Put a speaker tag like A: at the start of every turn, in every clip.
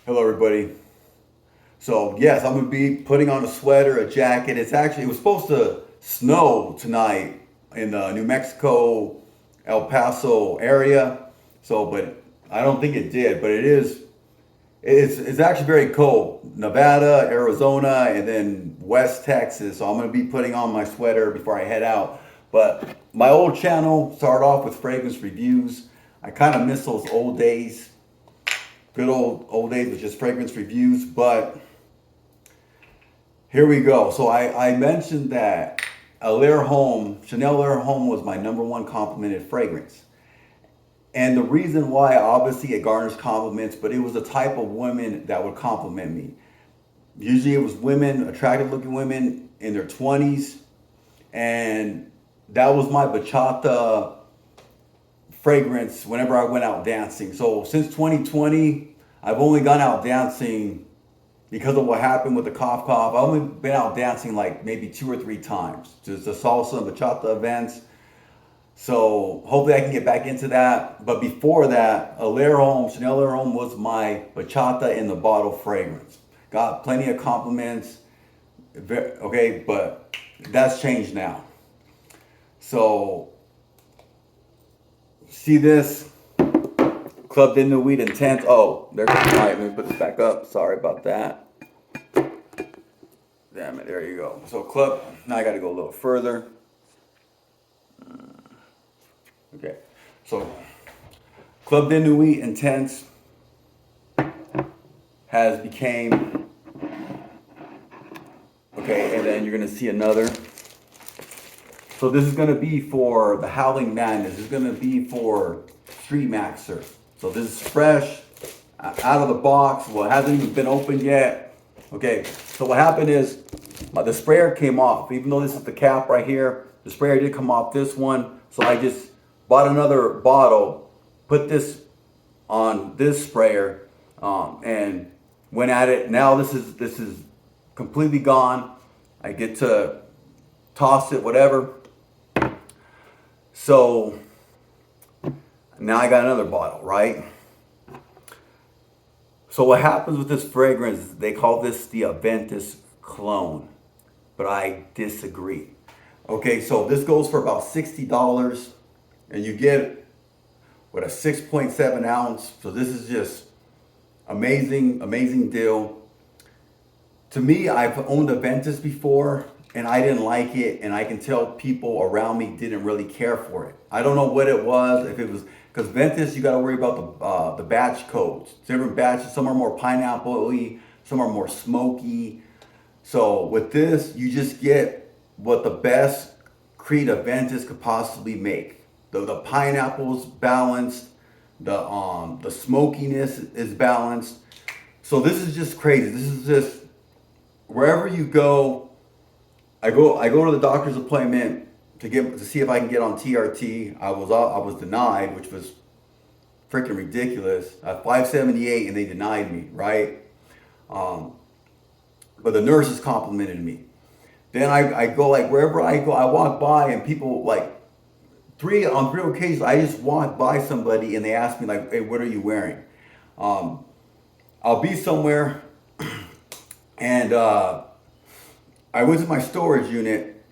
A: Hello, everybody. So, yes, I'm gonna be putting on a sweater, a jacket. It was supposed to snow tonight in the New Mexico, El Paso area. So, but I don't think it did. But it's actually very cold. Nevada, Arizona, and then West Texas. So I'm gonna be putting on my sweater before I head out. But my old channel started off with fragrance reviews. I kind of miss those old days, good old days with just fragrance reviews. But here we go. So I mentioned that Chanel Lair Home was my number one complimented fragrance. And the reason why, obviously, it garners compliments, but it was the type of women that would compliment me. Usually it was women, attractive looking women in their 20s. And that was my bachata fragrance whenever I went out dancing. So since 2020, I've only gone out dancing because of what happened with the cough. I've only been out dancing like maybe 2 or 3 times, just the salsa and bachata events. So hopefully I can get back into that. But before that, Chanel Lair Home was my bachata in the bottle fragrance. Got plenty of compliments. Okay, but that's changed now. So see this Club de Nuit Intense. Oh, there's the light. Let me put this back up. Sorry about that. Damn it, there you go. So club, now I gotta go a little further. Okay, so Club de Nuit Intense has became, okay, and then you're gonna see another. So this is gonna be for the Howling Madness. This is gonna be for Street Maxer. So this is fresh, out of the box. Well, it hasn't even been opened yet. Okay, so what happened is the sprayer came off. Even though this is the cap right here, the sprayer did come off this one. So I just bought another bottle, put this on this sprayer, and went at it. Now this is completely gone. I get to toss it, whatever. So now I got another bottle, right? So what happens with this fragrance, they call this the Aventus clone, but I disagree. Okay, so this goes for about $60 and you get with a 6.7 ounce. So this is just amazing deal. To me, I've owned a Ventus before and I didn't like it, and I can tell people around me didn't really care for it. I don't know what it was, if it was because Ventus, you got to worry about the batch codes. Different batches, some are more pineapple-y, some are more smoky. So with this, you just get what the best Creed of Ventus could possibly make. The pineapple's balanced, the smokiness is balanced. So this is just crazy. This is just wherever you go. I go to the doctor's appointment to see if I can get on TRT. I was denied, which was freaking ridiculous. At 578 and they denied me, right? Um, but the nurses complimented me. Then I go like wherever I go, I walk by and people like on three occasions I just walked by somebody and they asked me like, hey, what are you wearing? Um, I'll be somewhere and I went to my storage unit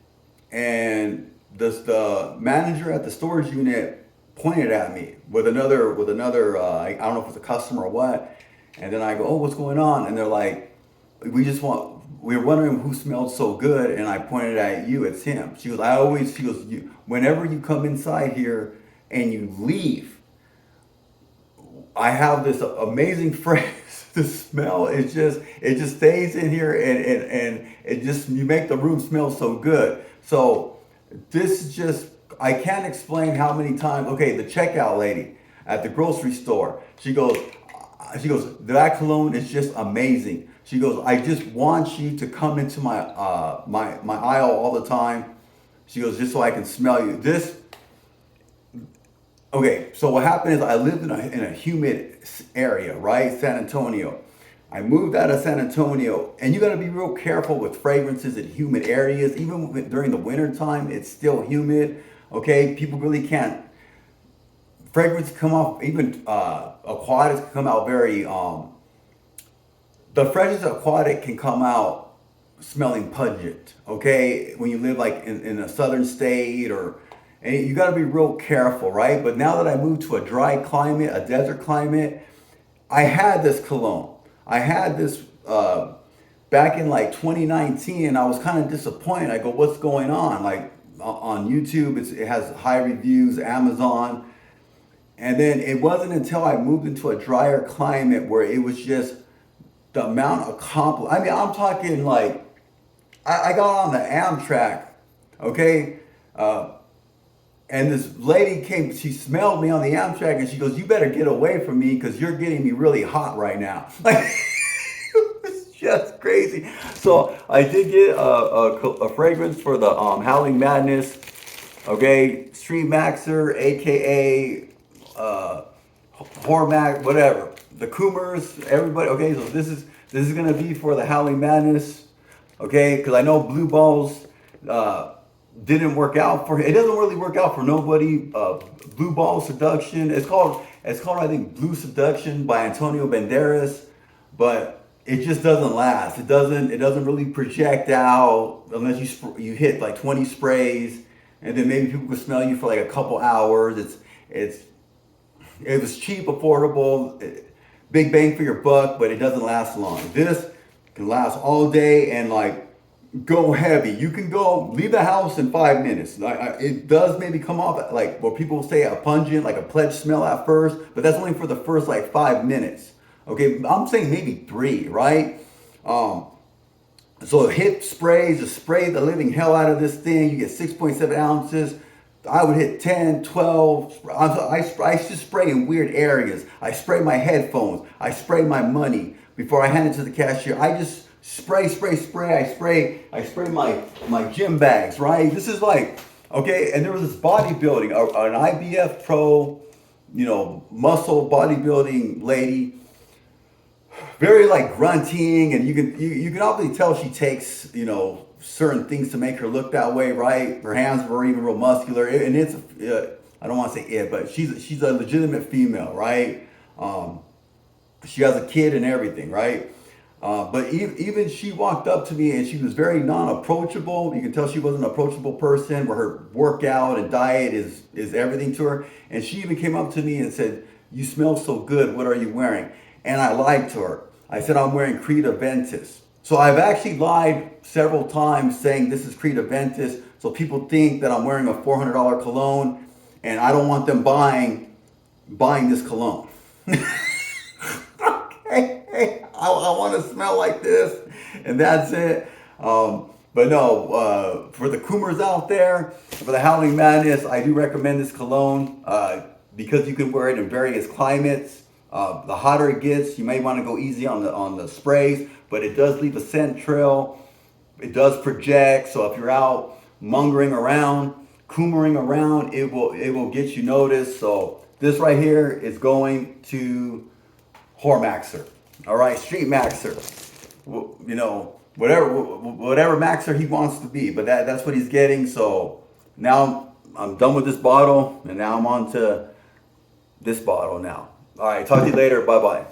A: and the manager at the storage unit pointed at me with another I don't know if it's a customer or what, and then I go, oh, what's going on? And they're like, we're wondering who smelled so good, and I pointed at you. It's him. She goes, whenever you come inside here and you leave, I have this amazing fragrance. The smell it just stays in here, and it just you make the room smell so good. So this is just I can't explain how many times. Okay, the checkout lady at the grocery store, she goes, that cologne is just amazing. She goes, I just want you to come into my aisle all the time. She goes, just so I can smell you. Okay, so what happened is I lived in a humid area, right? San Antonio. I moved out of San Antonio, and you got to be real careful with fragrances in humid areas. Even during the winter time, it's still humid. Okay, people really can't. Fragrance come off, even aquatics come out very the freshest aquatic can come out smelling pungent. Okay, when you live like in a southern state or, and you got to be real careful, right? But now that I moved to a dry climate, a desert climate, I had this cologne. I had this back in like 2019, and I was kind of disappointed. I go, what's going on? Like on YouTube, it has high reviews, Amazon. And then it wasn't until I moved into a drier climate where it was just the amount of compliment. I mean, I'm talking like I got on the Amtrak, okay? And this lady came, she smelled me on the Amtrak and she goes, you better get away from me because you're getting me really hot right now. Like, it's just crazy. So I did get a fragrance for the Howling Madness, okay? Street Maxer, AKA Hormac, whatever. The Coomers, everybody, okay? So this is gonna be for the Howling Madness, okay? Because I know Blue Balls didn't work out for him. It doesn't really work out for nobody. Blue Ball Seduction. It's called I think Blue Seduction by Antonio Banderas, but it just doesn't last. It doesn't really project out unless you hit like 20 sprays, and then maybe people can smell you for like a couple hours. It was cheap, affordable, big bang for your buck, but it doesn't last long. This can last all day and like go heavy. You can leave the house in 5 minutes. It does maybe come off like what people say a pungent, like a pledge smell at first, but that's only for the first like 5 minutes. Okay, I'm saying maybe 3, right? So hit sprays, just spray the living hell out of this thing. You get 6.7 ounces. I would hit 10, 12. I just spray in weird areas. I spray my headphones. I spray my money before I hand it to the cashier. I just spray. I spray my gym bags, right? This is like, okay, and there was this bodybuilding, an IBF pro, muscle bodybuilding lady, very like grunting, and you can obviously tell she takes, certain things to make her look that way, right? Her hands were even real muscular, and it's I don't want to say it, but she's a legitimate female, right? She has a kid and everything, right? But even she walked up to me and she was very non-approachable. You can tell she was an approachable person where her workout and diet is everything to her. And she even came up to me and said, "You smell so good. What are you wearing?" And I lied to her. I said, "I'm wearing Creed Aventus." So I've actually lied several times saying this is Creed Aventus. So people think that I'm wearing a $400 cologne, and I don't want them buying this cologne. Hey, I want to smell like this, and that's it. But no, for the Coomers out there, for the Howling Madness, I do recommend this cologne because you can wear it in various climates. The hotter it gets, you may want to go easy on the sprays, but it does leave a scent trail. It does project, so if you're out mongering around, coomering around, it will get you noticed. So this right here is going to Hormaxer. All right, Street Maxer. Whatever Maxer he wants to be, but that's what he's getting. So now I'm done with this bottle, and now I'm on to this bottle now. All right, talk to you later. Bye-bye.